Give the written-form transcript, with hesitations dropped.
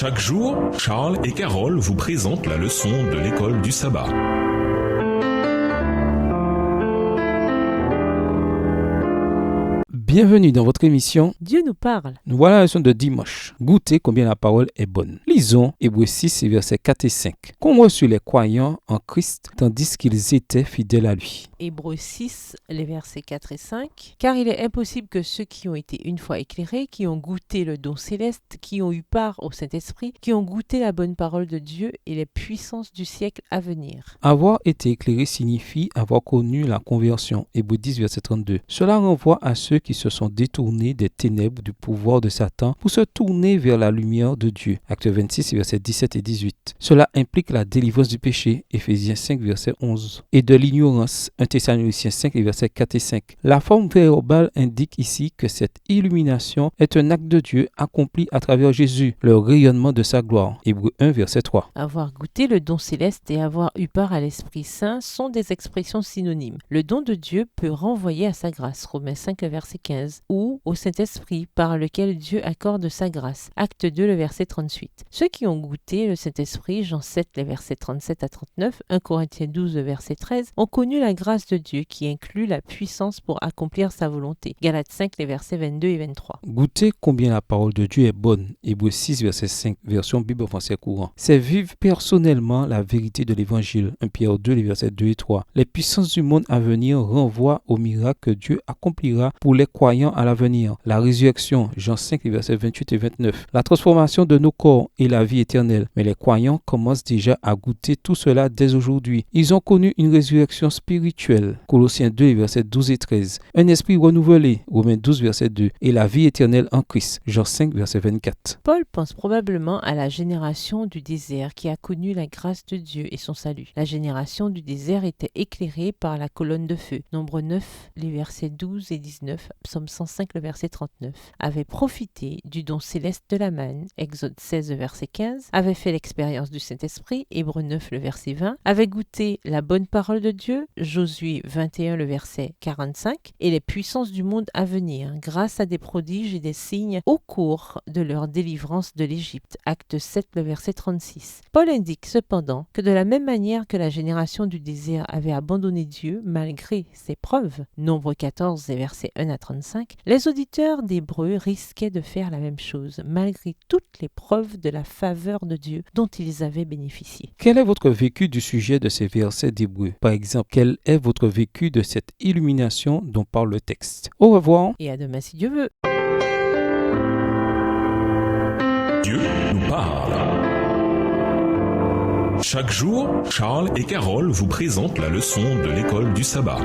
Chaque jour, Charles et Carole vous présentent la leçon de l'école du sabbat. Bienvenue dans votre émission Dieu nous parle. Nous voilà la leçon de dimanche. Goûtez combien la parole est bonne. Lisons Hébreux 6, versets 4 et 5. Qu'ont reçu les croyants en Christ tandis qu'ils étaient fidèles à lui. Hébreux 6, les versets 4 et 5. Car il est impossible que ceux qui ont été une fois éclairés, qui ont goûté le don céleste, qui ont eu part au Saint-Esprit, qui ont goûté la bonne parole de Dieu et les puissances du siècle à venir. Avoir été éclairé signifie avoir connu la conversion. Hébreux 10, verset 32. Cela renvoie à ceux qui se sont détournés des ténèbres du pouvoir de Satan pour se tourner vers la lumière de Dieu. Acte 26, versets 17 et 18. Cela implique la délivrance du péché. Éphésiens 5, verset 11. Et de l'ignorance. 1 Thessaloniciens 5, versets 4 et 5. La forme verbale indique ici que cette illumination est un acte de Dieu accompli à travers Jésus, le rayonnement de sa gloire. Hébreux 1, verset 3. Avoir goûté le don céleste et avoir eu part à l'Esprit Saint sont des expressions synonymes. Le don de Dieu peut renvoyer à sa grâce. Romains 5, verset 15. Ou au Saint-Esprit par lequel Dieu accorde sa grâce. Acte 2, le verset 38. Ceux qui ont goûté le Saint-Esprit, Jean 7, les versets 37 à 39, 1 Corinthiens 12, le verset 13, ont connu la grâce de Dieu qui inclut la puissance pour accomplir sa volonté. Galates 5, les versets 22 et 23. Goûtez combien la parole de Dieu est bonne. Hébreux 6, verset 5, version Bible français courant. C'est vivre personnellement la vérité de l'Évangile. 1 Pierre 2, les versets 2 et 3. Les puissances du monde à venir renvoient au miracle que Dieu accomplira pour les croyants à l'avenir. La résurrection, Jean 5, les versets 28 et 29. La transformation de nos corps et la vie éternelle. Mais les croyants commencent déjà à goûter tout cela dès aujourd'hui. Ils ont connu une résurrection spirituelle. Colossiens 2, versets 12 et 13. Un esprit renouvelé. Romains 12, verset 2. Et la vie éternelle en Christ. Jean 5, verset 24. Paul pense probablement à la génération du désert qui a connu la grâce de Dieu et son salut. La génération du désert était éclairée par la colonne de feu. Nombre 9, les versets 12 et 19. Psaume 105, le verset 39. Avait profité du don céleste de la manne. Exode 16, le verset 15. Avait fait l'expérience du Saint-Esprit. Hébreux 9, le verset 20. Avait goûté la bonne parole de Dieu. Josué 21, le verset 45. Et les puissances du monde à venir, grâce à des prodiges et des signes au cours de leur délivrance de l'Égypte. Acte 7, le verset 36. Paul indique cependant que de la même manière que la génération du désert avait abandonné Dieu malgré ses preuves, Nombre 14, les versets 1 à 35, les auditeurs d'Hébreux risquaient de faire la même chose malgré toutes les preuves de la faveur de Dieu dont ils avaient bénéficié. Quel est votre vécu du sujet de ces versets d'Hébreux? Par exemple, quel est votre vécu de cette illumination dont parle le texte? Au revoir. Et à demain si Dieu veut. Dieu nous parle. Chaque jour, Charles et Carole vous présentent la leçon de l'école du sabbat.